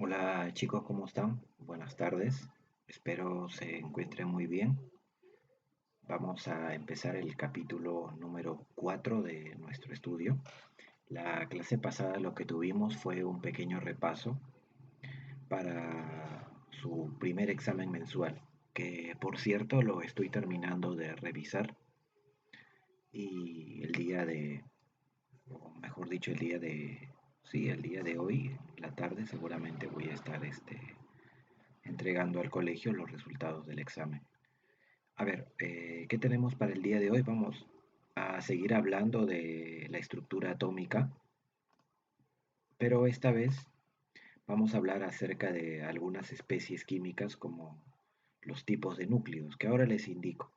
Hola chicos, ¿cómo están? Buenas tardes. Espero se encuentren muy bien. Vamos a empezar el capítulo número 4 de nuestro estudio. La clase pasada lo que tuvimos fue un pequeño repaso para su primer examen mensual, que por cierto lo estoy terminando de revisar y o mejor dicho, el día de hoy, la tarde seguramente voy a estar entregando al colegio los resultados del examen. A ver, ¿qué tenemos para el día de hoy? Vamos a seguir hablando de la estructura atómica, pero esta vez vamos a hablar acerca de algunas especies químicas como los tipos de núcleos, que ahora les indico.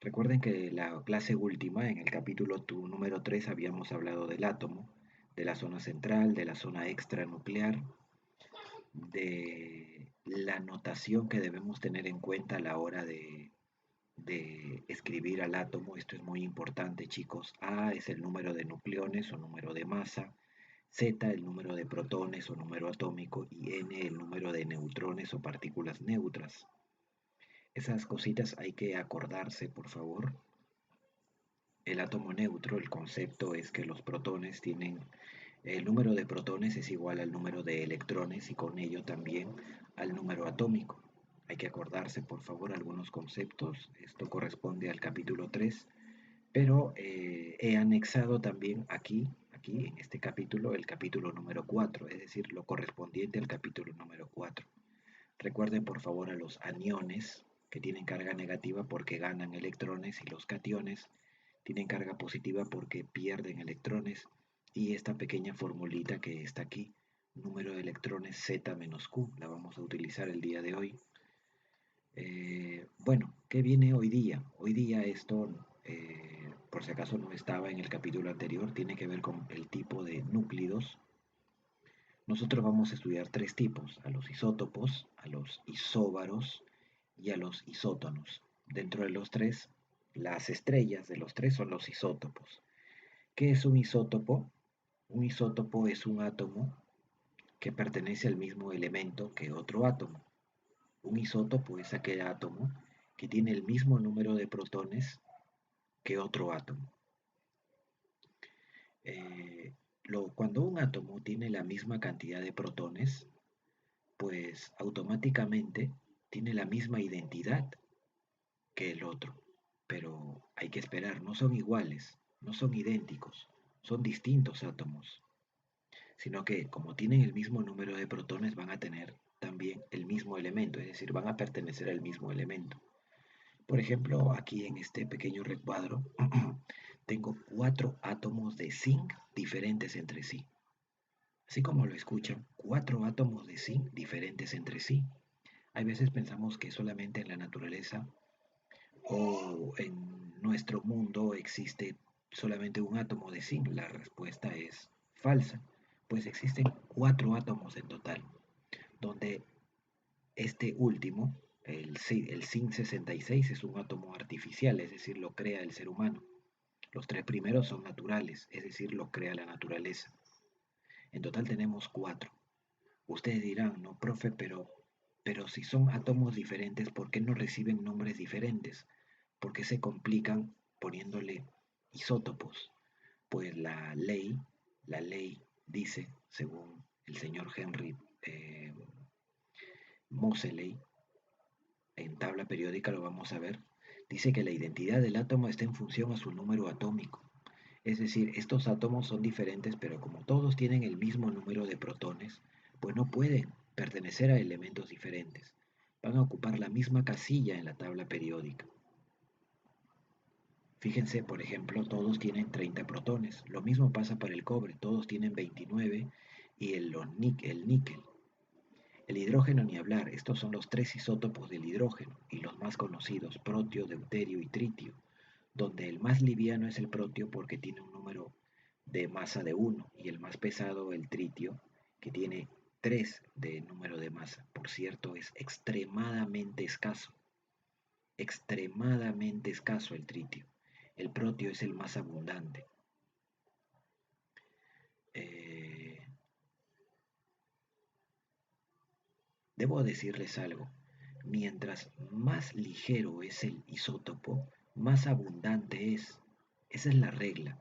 Recuerden que la clase última, en el capítulo número 3, habíamos hablado del átomo, de la zona central, de la zona extranuclear, de la notación que debemos tener en cuenta a la hora de escribir al átomo. Esto es muy importante, chicos. A es el número de nucleones o número de masa, Z el número de protones o número atómico y N el número de neutrones o partículas neutras. Esas cositas hay que acordarse, por favor. El átomo neutro, el concepto es que los protones tienen, el número de protones es igual al número de electrones y con ello también al número atómico. Hay que acordarse, por favor, algunos conceptos. Esto corresponde al capítulo 3, pero he anexado también aquí en este capítulo, el capítulo número 4, es decir, lo correspondiente al capítulo número 4. Recuerden, por favor, a los aniones que tienen carga negativa porque ganan electrones y los cationes tienen carga positiva porque pierden electrones y esta pequeña formulita que está aquí, número de electrones Z menos Q, la vamos a utilizar el día de hoy. Bueno, ¿qué viene hoy día? Hoy día esto, por si acaso no estaba en el capítulo anterior, tiene que ver con el tipo de núclidos. Nosotros vamos a estudiar tres tipos, a los isótopos, a los isóbaros y a los isótonos. Dentro de los tres, las estrellas de los tres son los isótopos. ¿Qué es un isótopo? Un isótopo es un átomo que pertenece al mismo elemento que otro átomo. Un isótopo es aquel átomo que tiene el mismo número de protones que otro átomo. Eh, cuando un átomo tiene la misma cantidad de protones, pues automáticamente tiene la misma identidad que el otro. Pero hay que esperar, no son iguales, no son idénticos, son distintos átomos, sino que como tienen el mismo número de protones van a tener también el mismo elemento, es decir, van a pertenecer al mismo elemento. Por ejemplo, aquí en este pequeño recuadro tengo cuatro átomos de zinc diferentes entre sí. Así como lo escuchan, cuatro átomos de zinc diferentes entre sí. Hay veces pensamos que solamente en la naturaleza o en nuestro mundo existe solamente un átomo de zinc. La respuesta es falsa, pues existen cuatro átomos en total, donde este último, el zinc 66, es un átomo artificial, es decir, lo crea el ser humano. Los tres primeros son naturales, es decir, lo crea la naturaleza. En total tenemos cuatro. Ustedes dirán, no, profe, pero si son átomos diferentes, ¿por qué no reciben nombres diferentes? ¿Por qué se complican poniéndole isótopos? Pues la ley dice, según el señor Henry Moseley, en tabla periódica lo vamos a ver, dice que la identidad del átomo está en función a su número atómico. Es decir, estos átomos son diferentes, pero como todos tienen el mismo número de protones, pues no pueden pertenecer a elementos diferentes. Van a ocupar la misma casilla en la tabla periódica. Fíjense, por ejemplo, todos tienen 30 protones. Lo mismo pasa para el cobre, todos tienen 29 y el níquel. El hidrógeno ni hablar, estos son los tres isótopos del hidrógeno y los más conocidos, protio, deuterio y tritio, donde el más liviano es el protio porque tiene un número de masa de 1 y el más pesado el tritio que tiene 3 de número de masa. Por cierto, es extremadamente escaso el tritio. El protio es el más abundante. Eh, Debo decirles algo. Mientras más ligero es el isótopo, más abundante es. Esa es la regla.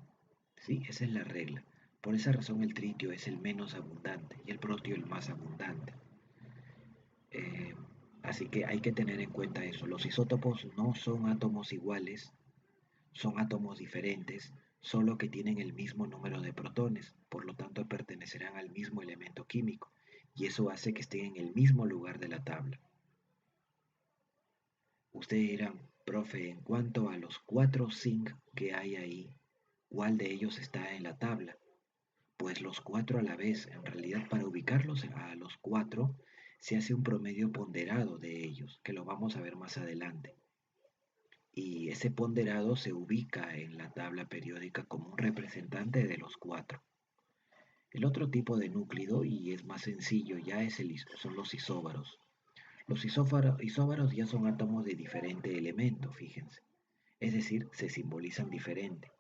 ¿Sí? Esa es la regla. Por esa razón el tritio es el menos abundante y el protio el más abundante. Eh, Así que hay que tener en cuenta eso. Los isótopos no son átomos iguales, son átomos diferentes, solo que tienen el mismo número de protones, por lo tanto pertenecerán al mismo elemento químico, y eso hace que estén en el mismo lugar de la tabla. Ustedes dirán, profe, en cuanto a los 4 zinc que hay ahí, ¿cuál de ellos está en la tabla? Pues los 4 a la vez. En realidad, para ubicarlos a los 4 se hace un promedio ponderado de ellos, que lo vamos a ver más adelante. Y ese ponderado se ubica en la tabla periódica como un representante de los 4. El otro tipo de núclido, y es más sencillo, ya son los isóbaros. Los isóbaros ya son átomos de diferente elemento, fíjense. Es decir, se simbolizan diferente,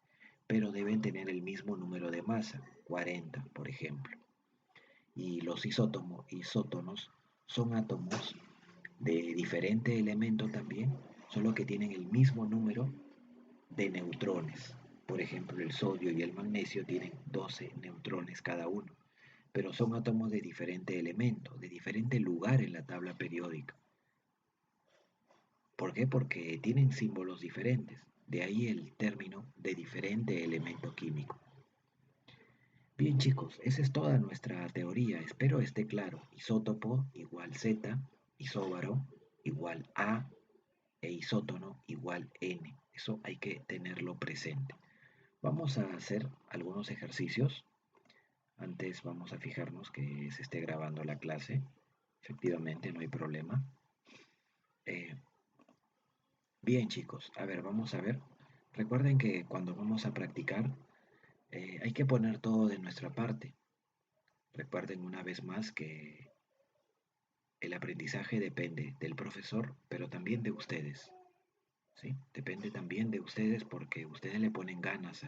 pero deben tener el mismo número de masa, 40, por ejemplo. Y los isótonos son átomos de diferente elemento también, solo que tienen el mismo número de neutrones. Por ejemplo, el sodio y el magnesio tienen 12 neutrones cada uno, pero son átomos de diferente elemento, de diferente lugar en la tabla periódica. ¿Por qué? Porque tienen símbolos diferentes, de ahí el término de diferente elemento químico. Bien chicos, esa es toda nuestra teoría, espero esté claro. Isótopo igual Z, isóbaro igual A e isótono igual N. Eso hay que tenerlo presente. Vamos a hacer algunos ejercicios. Antes vamos a fijarnos que se esté grabando la clase. Efectivamente, no hay problema. Eh, Bien chicos, a ver, vamos a ver. Recuerden que cuando vamos a practicar hay que poner todo de nuestra parte. Recuerden una vez más que el aprendizaje depende del profesor, pero también de ustedes. ¿Sí? Depende también de ustedes porque ustedes le ponen ganas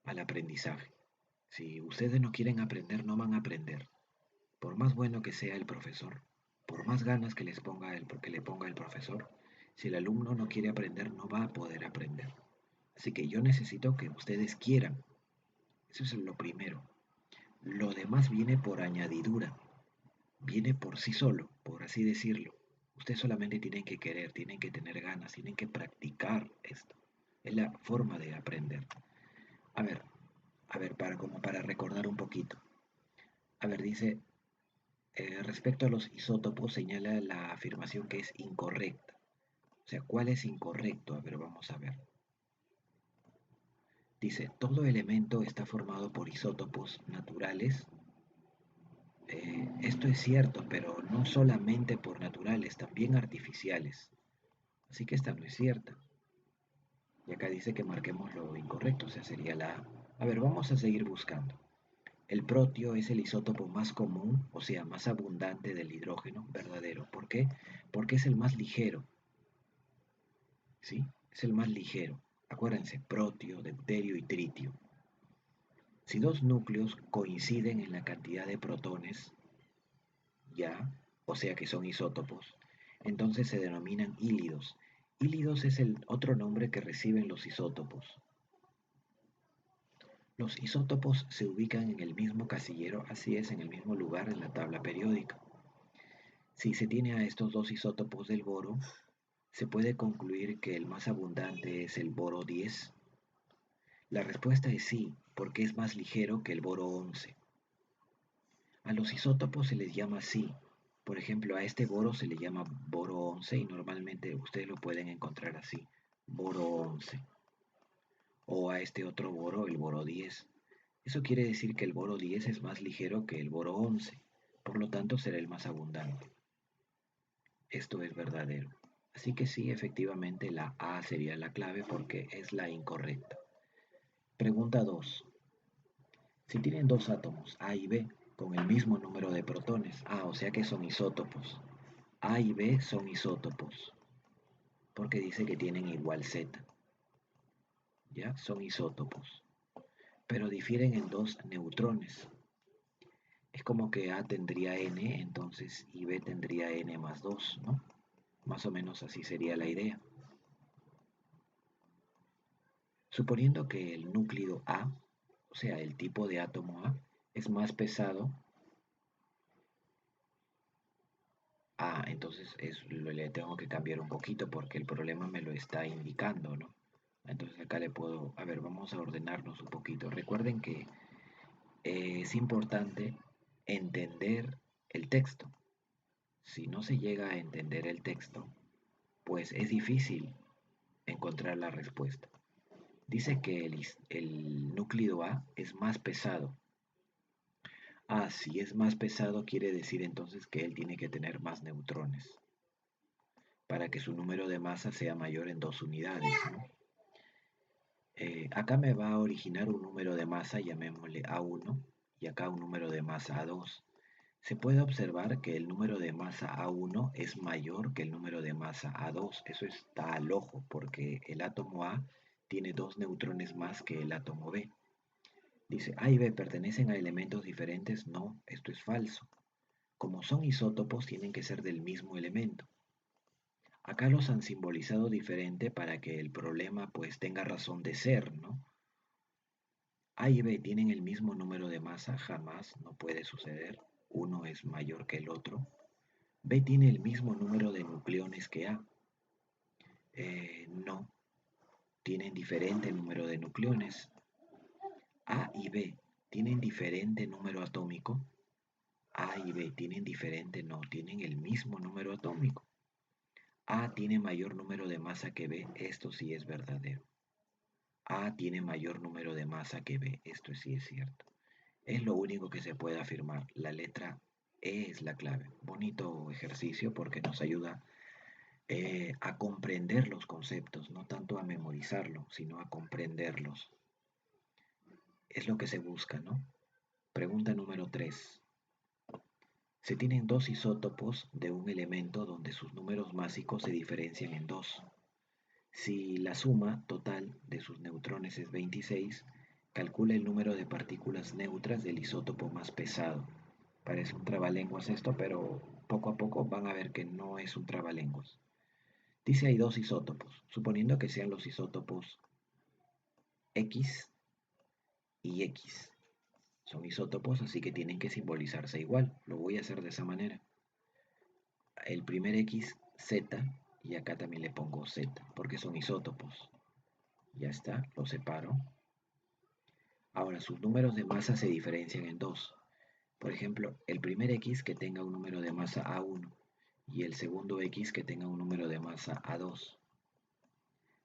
al aprendizaje. Si ustedes no quieren aprender, no van a aprender. Por más bueno que sea el profesor, por más ganas que que le ponga el profesor, si el alumno no quiere aprender, no va a poder aprender. Así que yo necesito que ustedes quieran. Eso es lo primero. Lo demás viene por añadidura, viene por sí solo, por así decirlo. Ustedes solamente tienen que querer, tienen que tener ganas, tienen que practicar esto. Es la forma de aprender. A ver, como para recordar un poquito. A ver, dice, respecto a los isótopos, señala la afirmación que es incorrecta. O sea, ¿cuál es incorrecto? A ver, vamos a ver. Dice, todo elemento está formado por isótopos naturales. Esto es cierto, pero no solamente por naturales, también artificiales. Así que esta no es cierta. Y acá dice que marquemos lo incorrecto, o sea, sería la A. A ver, vamos a seguir buscando. El protio es el isótopo más común, o sea, más abundante del hidrógeno, verdadero. ¿Por qué? Porque es el más ligero, ¿sí? Es el más ligero. Acuérdense, protio, deuterio y tritio. Si dos núcleos coinciden en la cantidad de protones, ya, o sea que son isótopos, entonces se denominan hílidos. Hílidos es el otro nombre que reciben los isótopos. Los isótopos se ubican en el mismo casillero, así es, en el mismo lugar en la tabla periódica. Si se tiene a estos dos isótopos del boro, se puede concluir que el más abundante es el boro 10. La respuesta es sí, porque es más ligero que el boro 11. A los isótopos se les llama así. Por ejemplo, a este boro se le llama boro 11 y normalmente ustedes lo pueden encontrar así, boro 11. O a este otro boro, el boro 10. Eso quiere decir que el boro 10 es más ligero que el boro 11, por lo tanto será el más abundante. Esto es verdadero. Así que sí, efectivamente la A sería la clave porque es la incorrecta. Pregunta 2. Si tienen dos átomos, A y B, con el mismo número de protones, o sea que son isótopos. A y B son isótopos, porque dice que tienen igual Z. ¿Ya? Son isótopos. Pero difieren en dos neutrones. Es como que A tendría n, entonces y B tendría n más 2, ¿no? Más o menos así sería la idea. Suponiendo que el núcleo A, o sea, el tipo de átomo A, es más pesado, entonces le tengo que cambiar un poquito porque el problema me lo está indicando, ¿no? Entonces acá le puedo, a ver, vamos a ordenarnos un poquito. Recuerden que es importante entender el texto. Si no se llega a entender el texto, pues es difícil encontrar la respuesta. Dice que el núcleo A es más pesado. Si es más pesado quiere decir entonces que él tiene que tener más neutrones para que su número de masa sea mayor en 2 unidades, ¿no? Acá me va a originar un número de masa, llamémosle A1, y acá un número de masa A2. Se puede observar que el número de masa A1 es mayor que el número de masa A2. Eso está al ojo, porque el átomo A tiene 2 neutrones más que el átomo B. Dice, A y B pertenecen a elementos diferentes. No, esto es falso. Como son isótopos, tienen que ser del mismo elemento. Acá los han simbolizado diferente para que el problema pues tenga razón de ser, ¿no? A y B tienen el mismo número de masa, jamás, no puede suceder. Uno es mayor que el otro. B tiene el mismo número de nucleones que A. No, tienen diferente número de nucleones. A y B tienen diferente número atómico. A y B tienen diferente, no, tienen el mismo número atómico. A tiene mayor número de masa que B, esto sí es verdadero. A tiene mayor número de masa que B, esto sí es cierto. Es lo único que se puede afirmar. La letra E es la clave. Bonito ejercicio porque nos ayuda a comprender los conceptos, no tanto a memorizarlos, sino a comprenderlos. Es lo que se busca, ¿no? Pregunta número 3. Se tienen dos isótopos de un elemento donde sus números másicos se diferencian en 2. Si la suma total de sus neutrones es 26, calcula el número de partículas neutras del isótopo más pesado. Parece un trabalenguas esto, pero poco a poco van a ver que no es un trabalenguas. Dice hay dos isótopos, suponiendo que sean los isótopos X y X. Son isótopos, así que tienen que simbolizarse igual. Lo voy a hacer de esa manera. El primer X, Z, y acá también le pongo Z, porque son isótopos. Ya está, lo separo. Ahora, sus números de masa se diferencian en 2. Por ejemplo, el primer X que tenga un número de masa A1 y el segundo X que tenga un número de masa A2.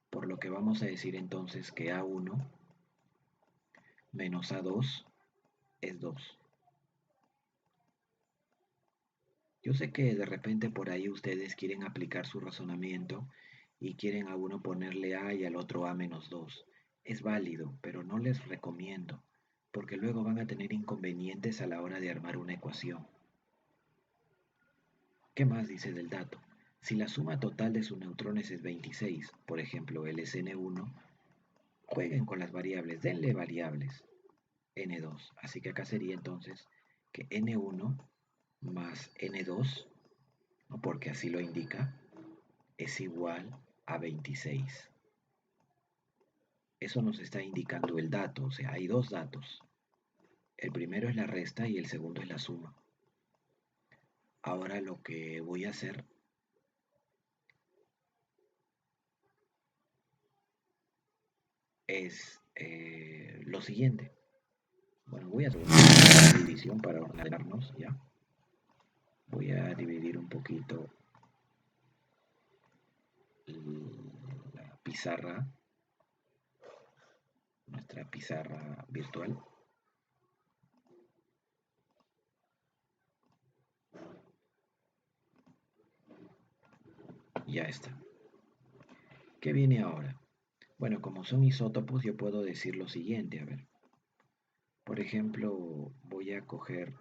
Por lo que vamos a decir entonces que A1 menos A2 es 2. Yo sé que de repente por ahí ustedes quieren aplicar su razonamiento y quieren a uno ponerle A y al otro A menos 2. Es válido, pero no les recomiendo, porque luego van a tener inconvenientes a la hora de armar una ecuación. ¿Qué más dice del dato? Si la suma total de sus neutrones es 26, por ejemplo, él es N1, jueguen con las variables, denle variables N2. Así que acá sería entonces que N1 más N2, ¿no? Porque así lo indica, es igual a 26. Eso nos está indicando el dato, o sea, hay dos datos. El primero es la resta y el segundo es la suma. Ahora lo que voy a hacer es lo siguiente. Bueno, voy a hacer una división para ordenarnos, ¿ya? Voy a dividir un poquito la pizarra, nuestra pizarra virtual. Ya está. ¿Qué viene ahora? Bueno, como son isótopos, yo puedo decir lo siguiente, a ver. Por ejemplo, voy a coger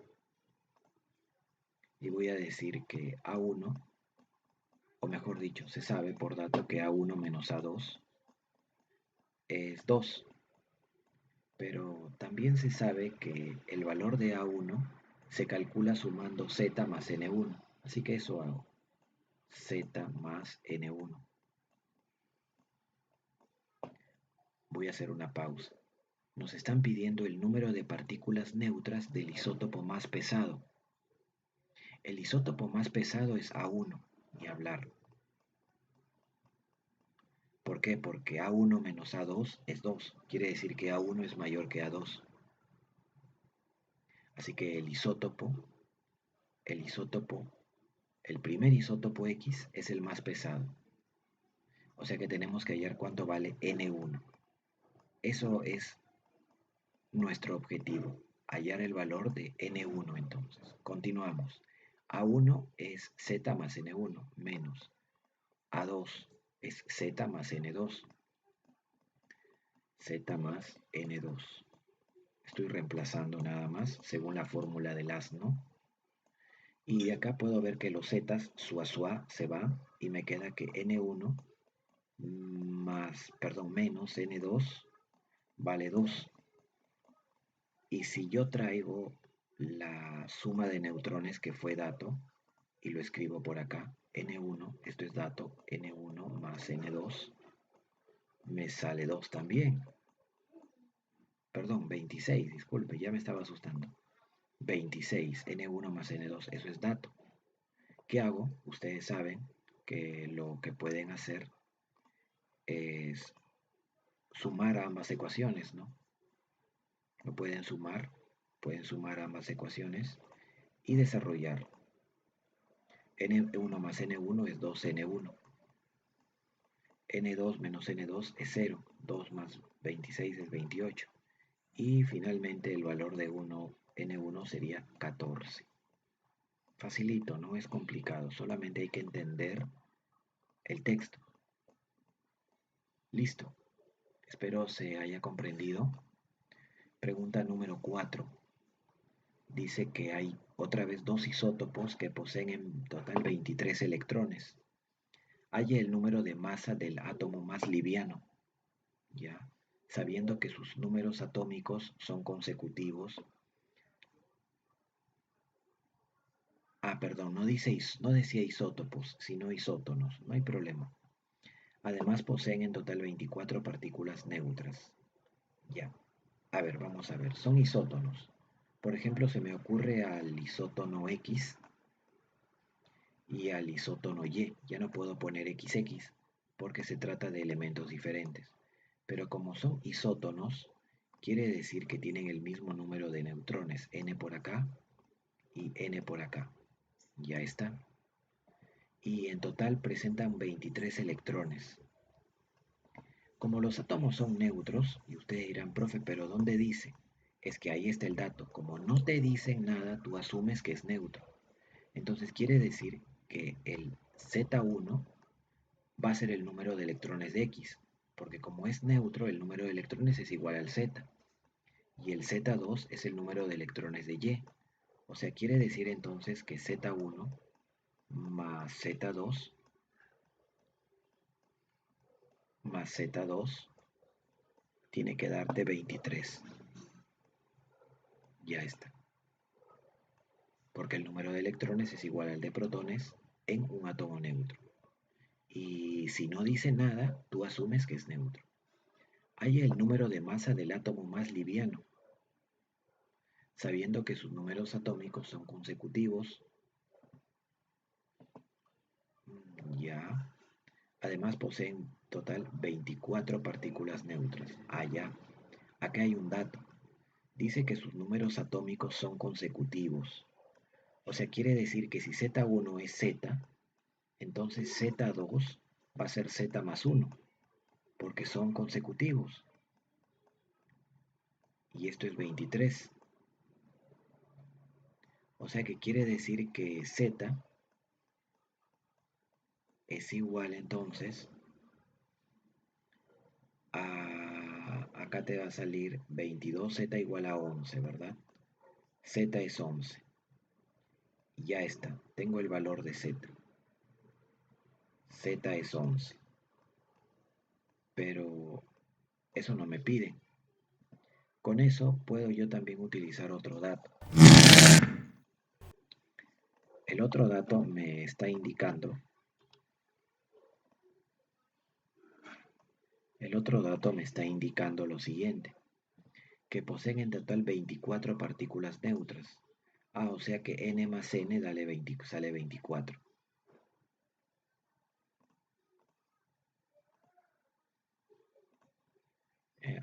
y voy a decir que A1, o mejor dicho, se sabe por dato que A1 menos A2 es 2, pero también se sabe que el valor de A1 se calcula sumando z más n1. Así que eso hago, z más n1. Voy a hacer una pausa. Nos están pidiendo el número de partículas neutras del isótopo más pesado. El isótopo más pesado es A1, ni hablar. ¿Por qué? Porque A1 menos A2 es 2. Quiere decir que A1 es mayor que A2. Así que el primer isótopo X es el más pesado. O sea que tenemos que hallar cuánto vale N1. Eso es nuestro objetivo, hallar el valor de N1 entonces. Continuamos. A1 es Z más N1 menos A2 es Z más N2. Z más N2. Estoy reemplazando nada más según la fórmula del asno. Y acá puedo ver que los zetas, su a se va y me queda que N1 menos N2 vale 2. Y si yo traigo la suma de neutrones que fue dato y lo escribo por acá, N1, esto es dato, N1 más N2, me sale 2 también. Perdón, 26, disculpe, ya me estaba asustando. 26, N1 más N2, eso es dato. ¿Qué hago? Ustedes saben que lo que pueden hacer es sumar ambas ecuaciones, ¿no? Lo pueden sumar ambas ecuaciones y desarrollar. N1 más N1 es 2N1. N2 menos N2 es 0. 2 más 26 es 28. Y finalmente el valor de N1 sería 14. Facilito, no es complicado, solamente hay que entender el texto. Listo. Espero se haya comprendido. Pregunta número 4. Dice que hay otra vez dos isótopos que poseen en total 23 electrones. Halla el número de masa del átomo más liviano, ¿ya? Sabiendo que sus números atómicos son consecutivos. Perdón, no decía isótopos, sino isótonos, no hay problema. Además poseen en total 24 partículas neutras. Ya. A ver, vamos a ver, son isótonos. Por ejemplo, se me ocurre al isótono X y al isótono Y. Ya no puedo poner XX porque se trata de elementos diferentes. Pero como son isótonos, quiere decir que tienen el mismo número de neutrones, n por acá y n por acá. Ya está. Y en total presentan 23 electrones. Como los átomos son neutros, y ustedes dirán, profe, pero ¿dónde dice? Es que ahí está el dato. Como no te dicen nada, tú asumes que es neutro. Entonces quiere decir que el Z1 va a ser el número de electrones de X, porque como es neutro, el número de electrones es igual al Z. Y el Z2 es el número de electrones de Y. O sea, quiere decir entonces que Z1 más Z2 tiene que darte 23. Ya está. Porque el número de electrones es igual al de protones en un átomo neutro. Y si no dice nada, tú asumes que es neutro. Halla el número de masa del átomo más liviano, sabiendo que sus números atómicos son consecutivos. Ya. Además poseen total 24 partículas neutras. Ya. Acá hay un dato. Dice que sus números atómicos son consecutivos. O sea, quiere decir que si Z1 es Z, entonces Z2 va a ser Z más 1, porque son consecutivos. Y esto es 23. O sea que quiere decir que Z es igual entonces acá te va a salir 22Z igual a 11, ¿verdad? Z es 11. Ya está, tengo el valor de Z. Z es 11. Pero eso no me pide. Con eso puedo yo también utilizar otro dato. El otro dato me está indicando, lo siguiente, que poseen en total 24 partículas neutras. O sea que n más n sale 24.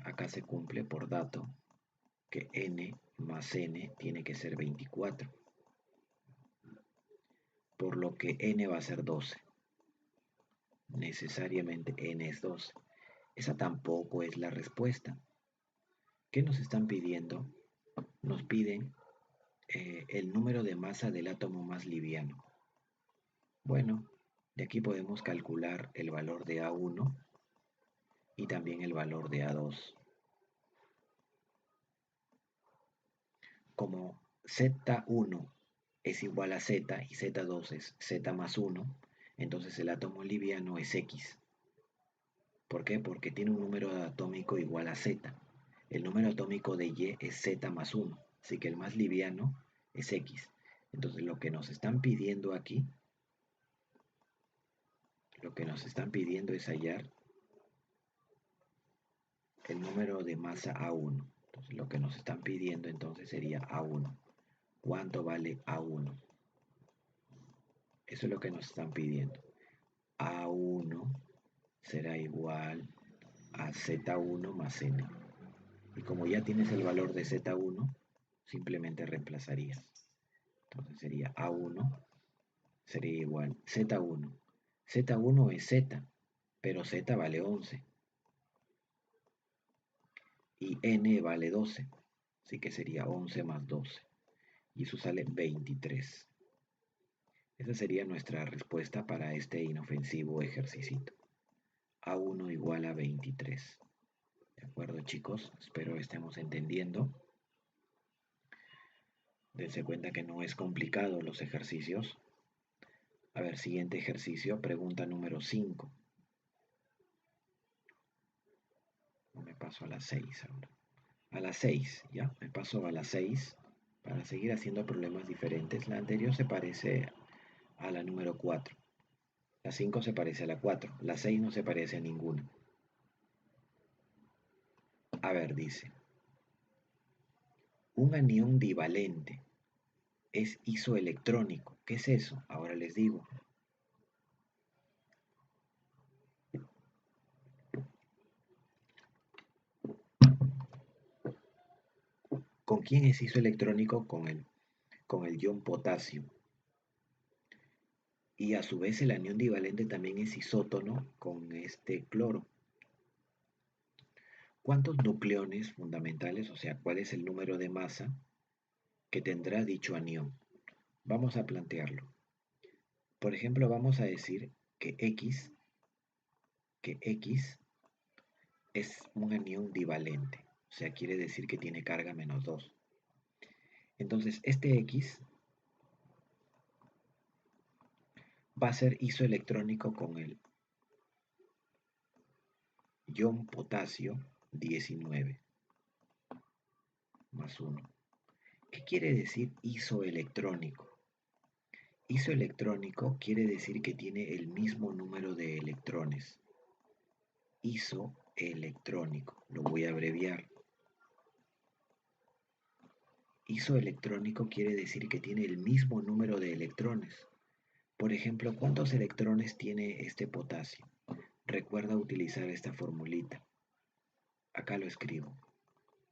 Acá se cumple por dato que n más n tiene que ser 24, por lo que n va a ser 12. Necesariamente n es 12. Esa tampoco es la respuesta. ¿Qué nos están pidiendo? Nos piden el número de masa del átomo más liviano. Bueno, de aquí podemos calcular el valor de A1 y también el valor de A2. Como Z1 es igual a Z y Z2 es Z más 1, entonces el átomo liviano es X. ¿Por qué? Porque tiene un número atómico igual a Z. El número atómico de Y es Z más 1, así que el más liviano es X. Entonces lo que nos están pidiendo aquí, es hallar el número de masa A1. Entonces lo que nos están pidiendo entonces sería A1. ¿Cuánto vale A1? Eso es lo que nos están pidiendo. A1 será igual a Z1 más N. Y como ya tienes el valor de Z1, simplemente reemplazarías. Entonces sería A1 sería igual Z1. Z1 es Z, pero Z vale 11. Y N vale 12. Así que sería 11 más 12. Y eso sale 23. Esa sería nuestra respuesta para este inofensivo ejercicio. A1 igual a 23. ¿De acuerdo, chicos? Espero estemos entendiendo. Dense cuenta que no es complicado los ejercicios. A ver, siguiente ejercicio, pregunta número 5. Me paso a las 6 ahora. A las 6, ¿ya? Me paso a las 6 para seguir haciendo problemas diferentes. La anterior se parece a la número 4. La 5 se parece a la 4. La 6 no se parece a ninguna. A ver, dice. Un anión divalente es isoelectrónico. ¿Qué es eso? Ahora les digo. ¿Con quién es isoelectrónico? Con el ion potasio. Y a su vez el anión divalente también es isótono con este cloro. ¿Cuántos nucleones fundamentales, o sea, cuál es el número de masa que tendrá dicho anión? Vamos a plantearlo. Por ejemplo, vamos a decir que X es un anión divalente, o sea, quiere decir que tiene carga menos 2. Entonces, este X va a ser isoelectrónico con el ion potasio 19 más 1. ¿Qué quiere decir isoelectrónico? Isoelectrónico quiere decir que tiene el mismo número de electrones. Isoelectrónico, lo voy a abreviar. Isoelectrónico quiere decir que tiene el mismo número de electrones. Por ejemplo, ¿cuántos electrones tiene este potasio? Recuerda utilizar esta formulita. Acá lo escribo.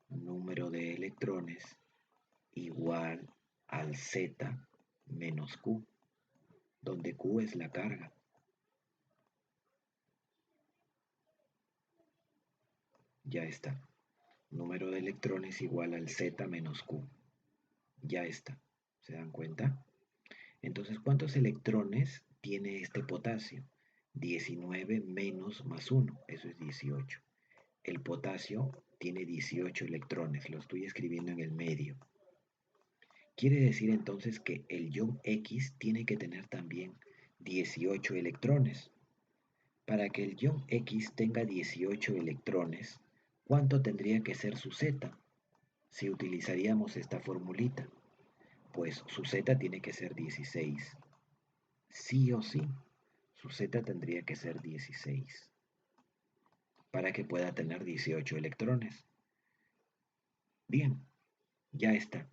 Número de electrones igual al Z menos Q, donde Q es la carga. Ya está. Número de electrones igual al Z menos Q. Ya está. ¿Se dan cuenta? Entonces, ¿cuántos electrones tiene este potasio? 19 menos más 1, eso es 18. El potasio tiene 18 electrones, lo estoy escribiendo en el medio. Quiere decir entonces que el ion X tiene que tener también 18 electrones. Para que el ion X tenga 18 electrones, ¿cuánto tendría que ser su Z? Si utilizaríamos esta formulita. pues su z tiene que ser 16. Sí o sí, su z tendría que ser 16 para que pueda tener 18 electrones. Bien, ya está.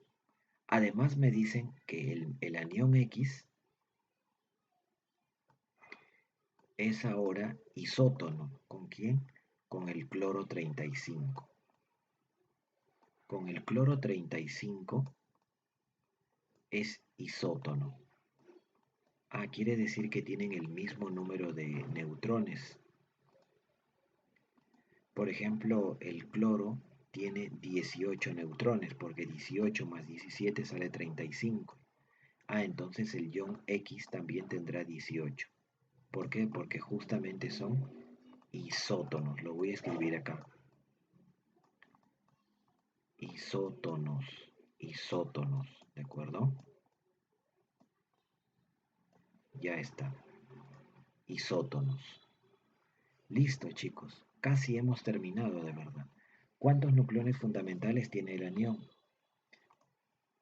Además me dicen que el anión X es ahora isótono. ¿Con quién? Con el cloro 35. Con el cloro 35 es isótono. Ah, quiere decir que tienen el mismo número de neutrones. Por ejemplo, el cloro tiene 18 neutrones, porque 18 más 17 sale 35. Ah, entonces el ion X también tendrá 18. ¿Por qué? Porque justamente son isótonos. Lo voy a escribir acá. Isótonos. Isótonos. ¿De acuerdo? Ya está. Isótonos. Listo, chicos. Casi hemos terminado, de verdad. ¿Cuántos nucleones fundamentales tiene el anión?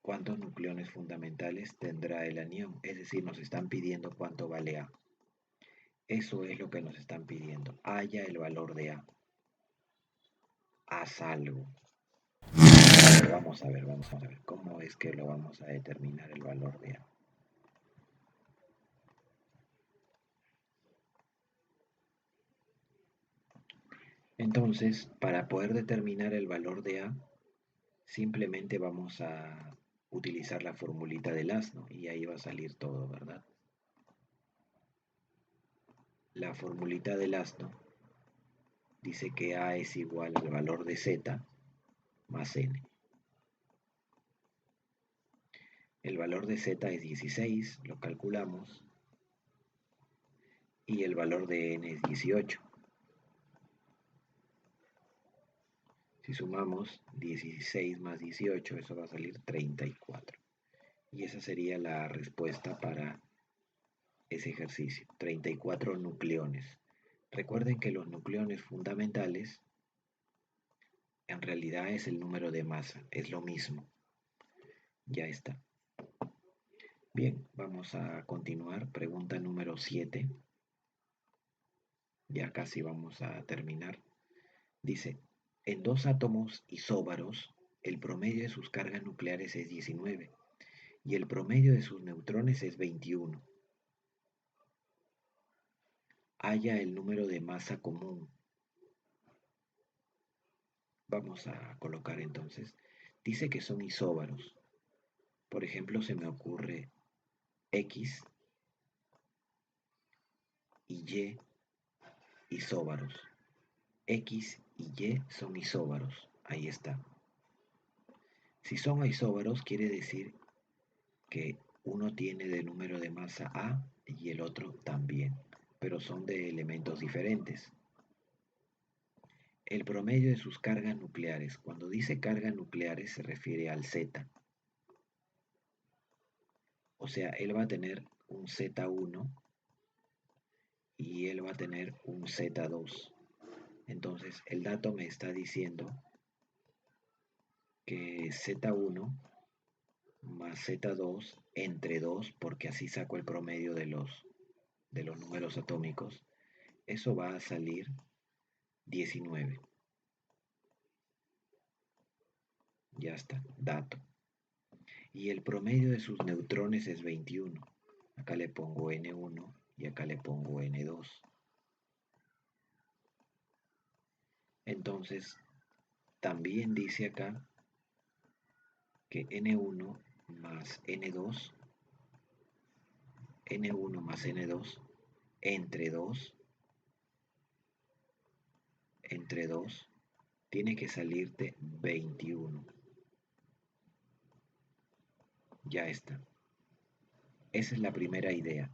¿Cuántos nucleones fundamentales tendrá el anión? Es decir, nos están pidiendo cuánto vale A. Eso es lo que nos están pidiendo. Halla el valor de A. Haz algo. Vamos a ver, vamos a ver. ¿Cómo es que lo vamos a determinar el valor de A? Entonces, para poder determinar el valor de A, simplemente vamos a utilizar la formulita del asno y ahí va a salir todo, ¿verdad? La formulita del asno dice que A es igual al valor de Z más N. El valor de Z es 16, lo calculamos, y el valor de N es 18. Si sumamos 16 más 18, eso va a salir 34. Y esa sería la respuesta para ese ejercicio, 34 nucleones. Recuerden que los nucleones fundamentales en realidad es el número de masa, es lo mismo. Ya está. Bien, vamos a continuar. Pregunta número 7. Ya casi vamos a terminar. Dice, en dos átomos isóbaros, el promedio de sus cargas nucleares es 19 y el promedio de sus neutrones es 21. Halla el número de masa común. Vamos a colocar entonces. Dice que son isóbaros. Por ejemplo, se me ocurre X y Y isóbaros. X y Y son isóbaros. Ahí está. Si son isóbaros, quiere decir que uno tiene de número de masa A y el otro también, pero son de elementos diferentes. El promedio de sus cargas nucleares. Cuando dice cargas nucleares se refiere al Z. O sea, él va a tener un Z1 y él va a tener un Z2. Entonces, el dato me está diciendo que Z1 más Z2 entre 2, porque así saco el promedio de los números atómicos, eso va a salir 19. Ya está, dato. Y el promedio de sus neutrones es 21. Acá le pongo N1 y acá le pongo N2. Entonces, también dice acá que N1 más N2, N1 más N2, entre 2, tiene que salirte 21. Ya está. Esa es la primera idea.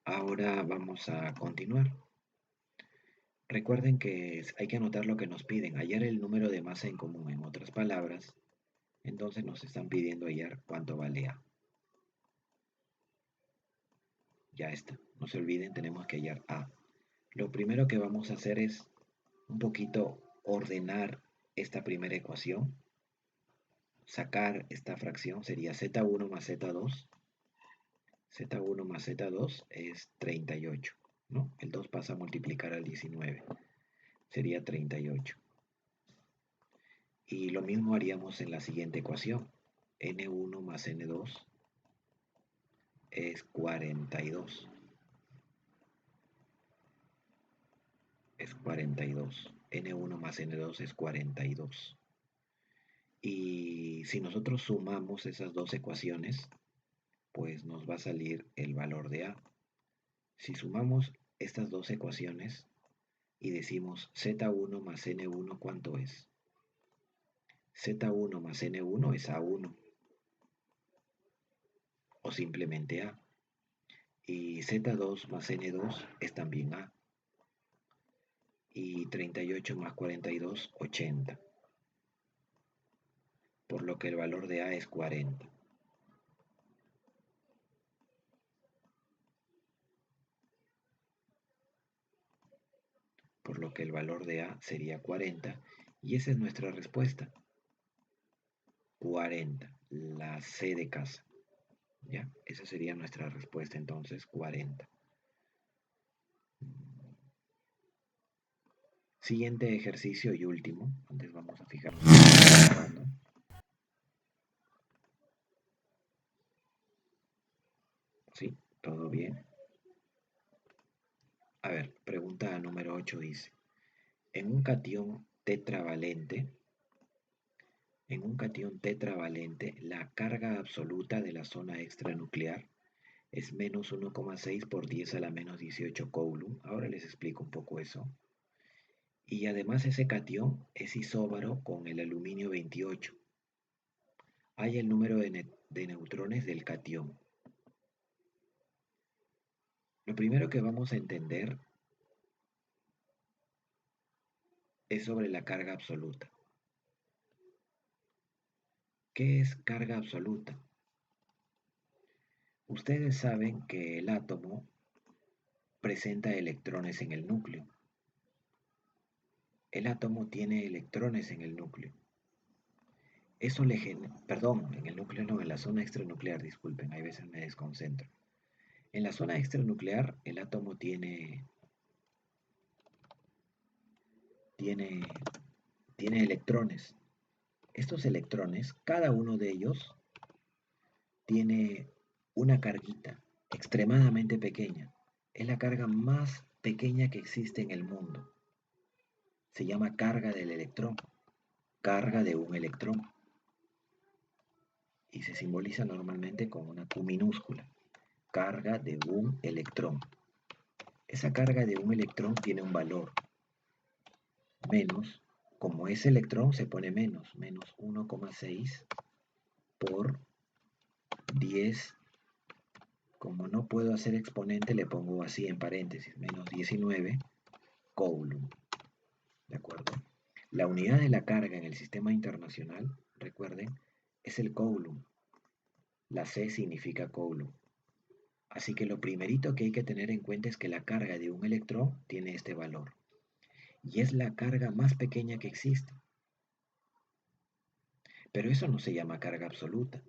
Ahora vamos a continuar. Recuerden que hay que anotar lo que nos piden, hallar el número de masa en común. En otras palabras, Entonces nos están pidiendo hallar cuánto vale A. Ya está. No se olviden, tenemos que hallar A. Lo primero que vamos a hacer es un poquito ordenar esta primera ecuación. Sacar esta fracción sería z1 más z2. Z1 más Z2 es 38, ¿no? El 2 pasa a multiplicar al 19, sería 38. Y lo mismo haríamos en la siguiente ecuación. N1 más N2 es 42. Es 42. N1 más N2 es 42. Y si nosotros sumamos esas dos ecuaciones, pues nos va a salir el valor de A. Si sumamos estas dos ecuaciones y decimos Z1 más N1, ¿cuánto es? Z1 más N1 es A1 o simplemente A. Y Z2 más N2 es también A. Y 38 más 42, 80. Por lo que el valor de A es 40. Por lo que el valor de A sería 40. Y esa es nuestra respuesta. 40. La C de casa. ¿Ya? Esa sería nuestra respuesta entonces, 40. Siguiente ejercicio y último. Antes vamos a fijarnos. ¿Sí? ¿Todo bien? A ver, pregunta número 8 dice, en un catión tetravalente, la carga absoluta de la zona extranuclear es menos 1,6 por 10 a la menos 18 coulomb. Ahora les explico un poco eso. Y además ese catión es isóbaro con el aluminio 28. Hay el número de neutrones del catión. Lo primero que vamos a entender es sobre la carga absoluta. ¿Qué es carga absoluta? Ustedes saben que el átomo presenta electrones en el núcleo. El átomo tiene electrones en el núcleo. Eso le genera, perdón, en el núcleo no, en la zona extranuclear, disculpen, hay veces me desconcentro. En la zona extranuclear el átomo tiene electrones. Estos electrones, cada uno de ellos tiene una carguita extremadamente pequeña. Es la carga más pequeña que existe en el mundo. Se llama carga del electrón, carga de un electrón. Y se simboliza normalmente con una Q minúscula, carga de un electrón. Esa carga de un electrón tiene un valor, menos, como ese electrón se pone menos 1,6 por 10, como no puedo hacer exponente le pongo así en paréntesis, menos 19 coulomb, ¿de acuerdo? La unidad de la carga en el sistema internacional, recuerden, es el coulomb. La C significa coulomb. Así que lo primerito que hay que tener en cuenta es que la carga de un electrón tiene este valor. Y es la carga más pequeña que existe. Pero eso no se llama carga absoluta.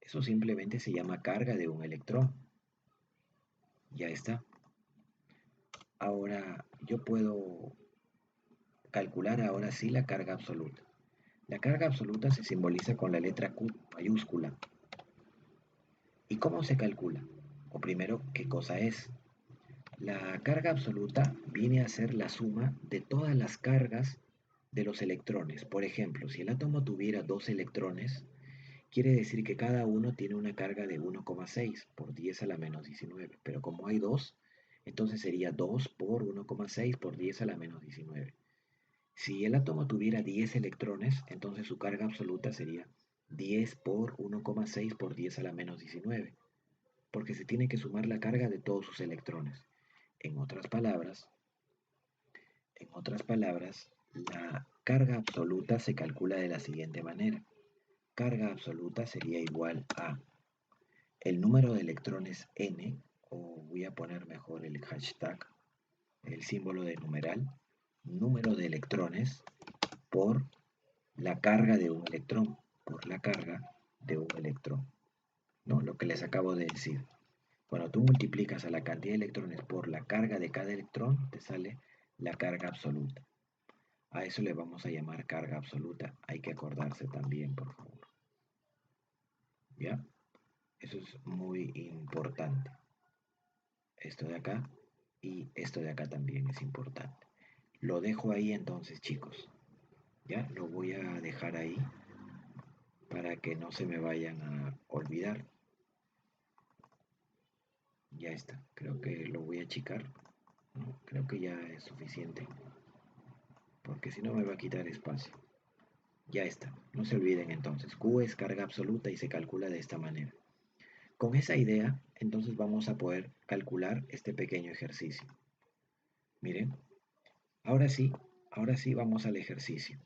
Eso simplemente se llama carga de un electrón. Ya está. Ahora yo puedo calcular ahora sí la carga absoluta. La carga absoluta se simboliza con la letra Q mayúscula. ¿Y cómo se calcula? O primero, ¿qué cosa es? La carga absoluta viene a ser la suma de todas las cargas de los electrones. Por ejemplo, si el átomo tuviera dos electrones, quiere decir que cada uno tiene una carga de 1,6 por 10 a la menos 19. Pero como hay dos, entonces sería 2 por 1,6 por 10 a la menos 19. Si el átomo tuviera 10 electrones, entonces su carga absoluta sería 10 por 1,6 por 10 a la menos 19, porque se tiene que sumar la carga de todos sus electrones. En otras palabras, la carga absoluta se calcula de la siguiente manera. carga absoluta sería igual a el número de electrones n, o voy a poner mejor el hashtag, el símbolo de numeral, número de electrones por la carga de un electrón, por la carga de un electrón, ¿no? Lo que les acabo de decir. Cuando tú multiplicas a la cantidad de electrones por la carga de cada electrón, te sale la carga absoluta. A eso le vamos a llamar carga absoluta. Hay que acordarse también, por favor. ¿Ya? Eso es muy importante. Esto de acá y esto de acá también es importante. Lo dejo ahí entonces, chicos. Ya, lo voy a dejar ahí para que no se me vayan a olvidar. Ya está. Creo que lo voy a achicar. No, creo que ya es suficiente. Porque si no me va a quitar espacio. Ya está. No se olviden entonces. Q es carga absoluta y se calcula de esta manera. Con esa idea, entonces vamos a poder calcular este pequeño ejercicio. Miren, ahora sí vamos al ejercicio.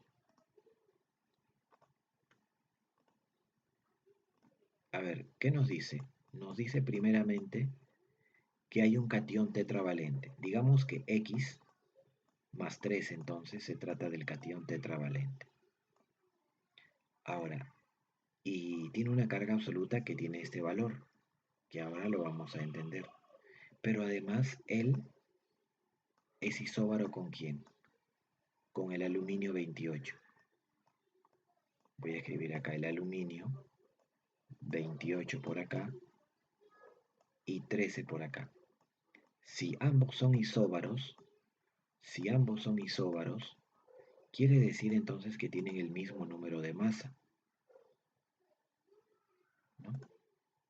A ver, ¿qué nos dice? Nos dice primeramente que hay un catión tetravalente. Digamos que X más 3 entonces se trata del catión tetravalente. Ahora, y tiene una carga absoluta que tiene este valor, que ahora lo vamos a entender. Pero además él es isóbaro ¿con quién? Con el aluminio 28. Voy a escribir acá el aluminio 28 por acá y 13 por acá. Si ambos son isóbaros, quiere decir entonces que tienen el mismo número de masa, ¿no?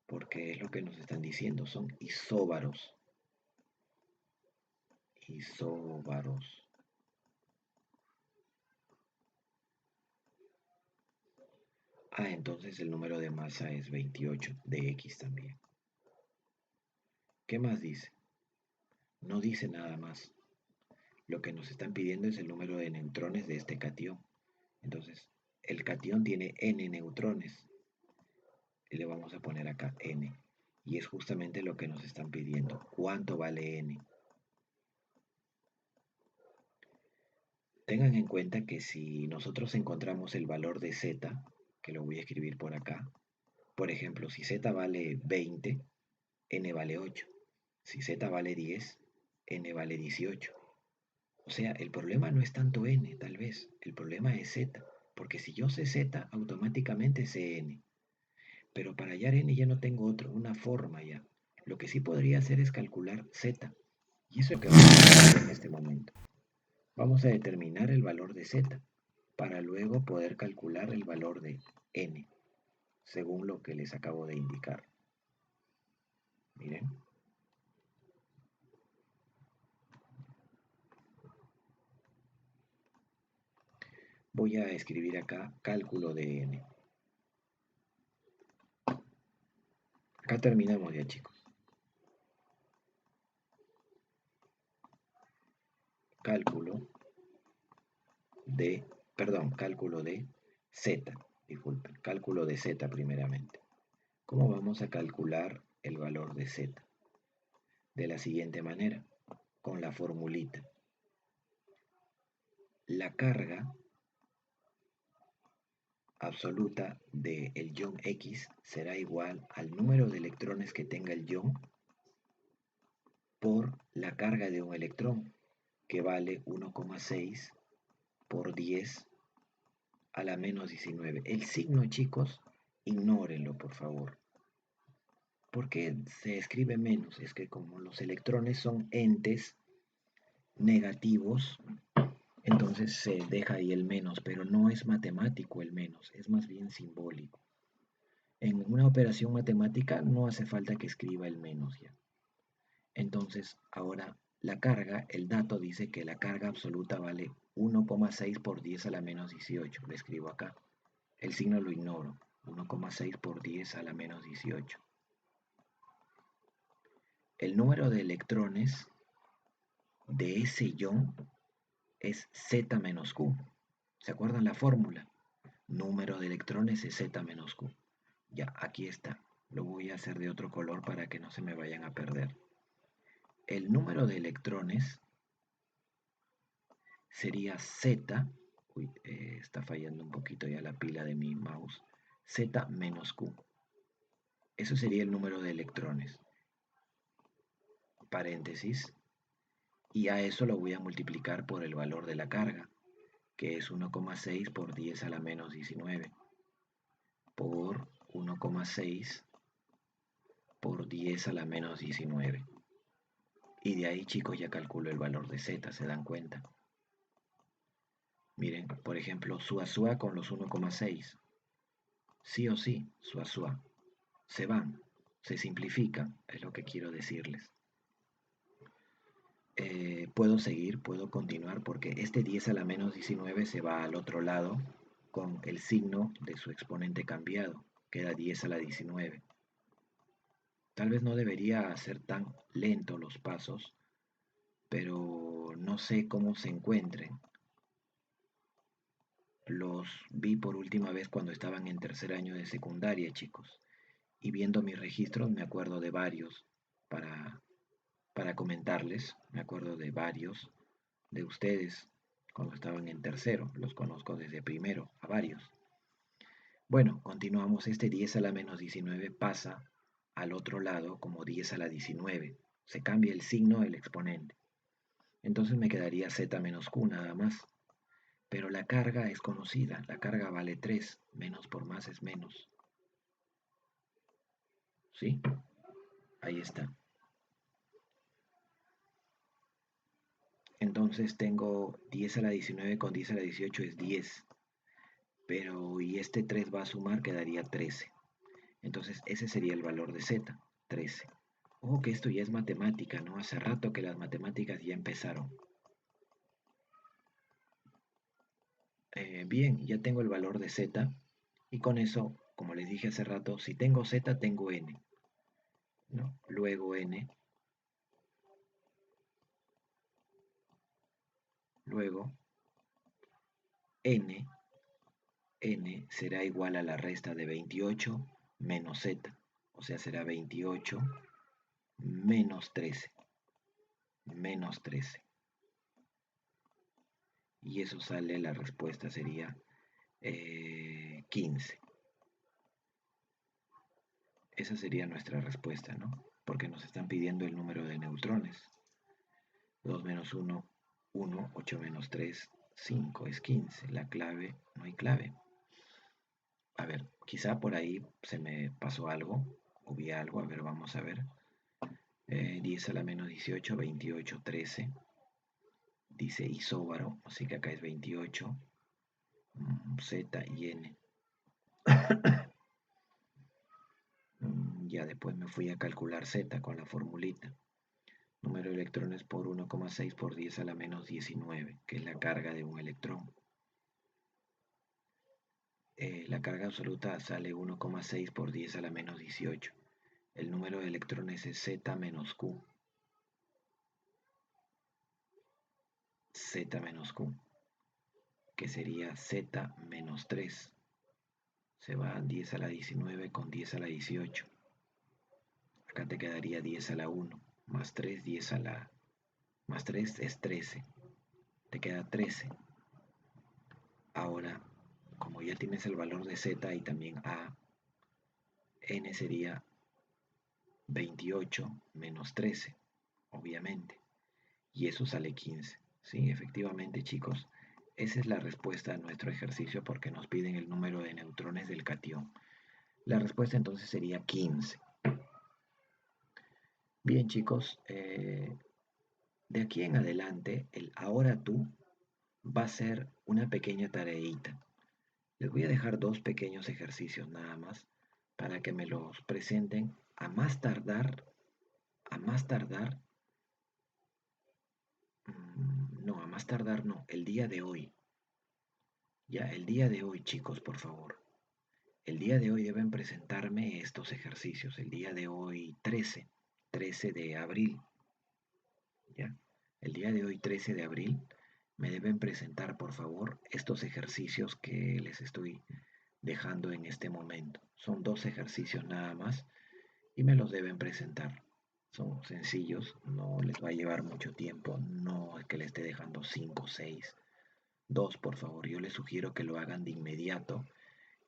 Porque es lo que nos están diciendo, son isóbaros. Isóbaros. Ah, entonces el número de masa es 28 de X también. ¿Qué más dice? No dice nada más. Lo que nos están pidiendo es el número de neutrones de este catión. Entonces, el catión tiene n neutrones. Y le vamos a poner acá n. Y es justamente lo que nos están pidiendo. ¿Cuánto vale n? Tengan en cuenta que si nosotros encontramos el valor de z, que lo voy a escribir por acá, por ejemplo, si z vale 20, n vale 8. Si z vale 10, n vale 18. O sea, el problema no es tanto n, tal vez. El problema es z. Porque si yo sé z, automáticamente sé n. Pero para hallar n ya no tengo una forma ya. Lo que sí podría hacer es calcular z. Y eso es lo que vamos a hacer en este momento. Vamos a determinar el valor de z para luego poder calcular el valor de n, según lo que les acabo de indicar. Miren. Voy a escribir acá cálculo de n. Acá terminamos ya, chicos. Cálculo de z, disculpen, cálculo de z primeramente. ¿Cómo vamos a calcular el valor de z? De la siguiente manera, con la formulita. La carga absoluta del ion X será igual al número de electrones que tenga el ion por la carga de un electrón, que vale 1,6 por 10 a la menos 19. El signo, chicos, ignórenlo, por favor. ¿Por qué se escribe menos? Es que como los electrones son entes negativos, entonces se deja ahí el menos, pero no es matemático el menos, es más bien simbólico. En una operación matemática no hace falta que escriba el menos ya. Entonces, ahora la carga, el dato dice que la carga absoluta vale 1,6 por 10 a la menos 18. Lo escribo acá. El signo lo ignoro. 1,6 por 10 a la menos 18. El número de electrones de ese ion es Z menos Q. ¿Se acuerdan la fórmula? Número de electrones es Z menos Q. Ya, aquí está. Lo voy a hacer de otro color para que no se me vayan a perder. El número de electrones sería Z. Uy, está fallando un poquito ya la pila de mi mouse. Z menos Q. Eso sería el número de electrones. Paréntesis. Y a eso lo voy a multiplicar por el valor de la carga, que es 1,6 por 10 a la menos 19, por 1,6 por 10 a la menos 19. Y de ahí, chicos, ya calculo el valor de Z, ¿se dan cuenta? Miren, por ejemplo, SUA con los 1,6. Sí o sí, SUA. Se van, se simplifican, es lo que quiero decirles. Puedo seguir, puedo continuar, porque este 10 a la menos 19 se va al otro lado con el signo de su exponente cambiado. Queda 10 a la 19. Tal vez no debería hacer tan lento los pasos, pero no sé cómo se encuentren. Los vi por última vez cuando estaban en tercer año de secundaria, chicos. Y viendo mis registros me acuerdo de varios para, para comentarles. Me acuerdo de varios de ustedes cuando estaban en tercero. Los conozco desde primero, a varios. Bueno, continuamos. Este 10 a la menos 19 pasa al otro lado como 10 a la 19. Se cambia el signo del exponente. Entonces me quedaría Z menos Q nada más. Pero la carga es conocida. La carga vale 3. Menos por más es menos. ¿Sí? Ahí está. Entonces tengo 10 a la 19 con 10 a la 18 es 10. Pero y este 3 va a sumar, quedaría 13. Entonces ese sería el valor de Z, 13. Ojo que esto ya es matemática, ¿no? Hace rato que las matemáticas ya empezaron. Bien, ya tengo el valor de Z y con eso, como les dije hace rato, si tengo Z tengo N, ¿no? Luego N, luego N, N será igual a la resta de 28 menos Z, o sea será 28 menos 13, menos 13. Y eso sale, la respuesta sería 15. Esa sería nuestra respuesta, ¿no? Porque nos están pidiendo el número de neutrones. 2 menos 1, 1, 8 menos 3, 5 es 15. La clave, no hay clave. A ver, quizá por ahí se me pasó algo, hubo algo, a ver, vamos a ver. 10 a la menos 18, 28, 13. Dice isóbaro, así que acá es 28. Z y N. Ya después me fui a calcular Z con la formulita. Número de electrones por 1,6 por 10 a la menos 19, que es la carga de un electrón. La carga absoluta sale 1,6 por 10 a la menos 18. El número de electrones es Z menos Q. Z menos Q, que sería Z menos 3. Se va 10 a la 19 con 10 a la 18. Acá te quedaría 10 a la 1, más 3, 10 a la... más 3 es 13. Te queda 13. Ahora, como ya tienes el valor de Z y también A, N sería 28 menos 13, obviamente. Y eso sale 15. Sí, efectivamente, chicos. Esa es la respuesta a nuestro ejercicio porque nos piden el número de neutrones del catión. La respuesta entonces sería 15. Bien, chicos. De aquí en adelante, el ahora tú va a ser una pequeña tareita. Les voy a dejar dos pequeños ejercicios nada más para que me los presenten a más tardar, no, a más tardar no, el día de hoy. Ya, el día de hoy, chicos, por favor. El día de hoy deben presentarme estos ejercicios. El día de hoy, 13 de abril. Ya, el día de hoy, 13 de abril, Me deben presentar, por favor, estos ejercicios que les estoy dejando en este momento. Son 2 ejercicios nada más y me los deben presentar. Son sencillos, no les va a llevar mucho tiempo, no es que les esté dejando 5 o 6. 2, por favor, yo les sugiero que lo hagan de inmediato,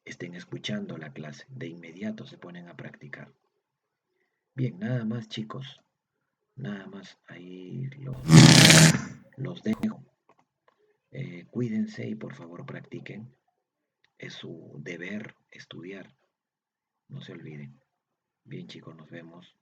estén escuchando la clase, de inmediato se ponen a practicar. Bien, nada más chicos, nada más ahí los dejo. Cuídense y por favor practiquen. Es su deber estudiar, no se olviden. Bien chicos, nos vemos.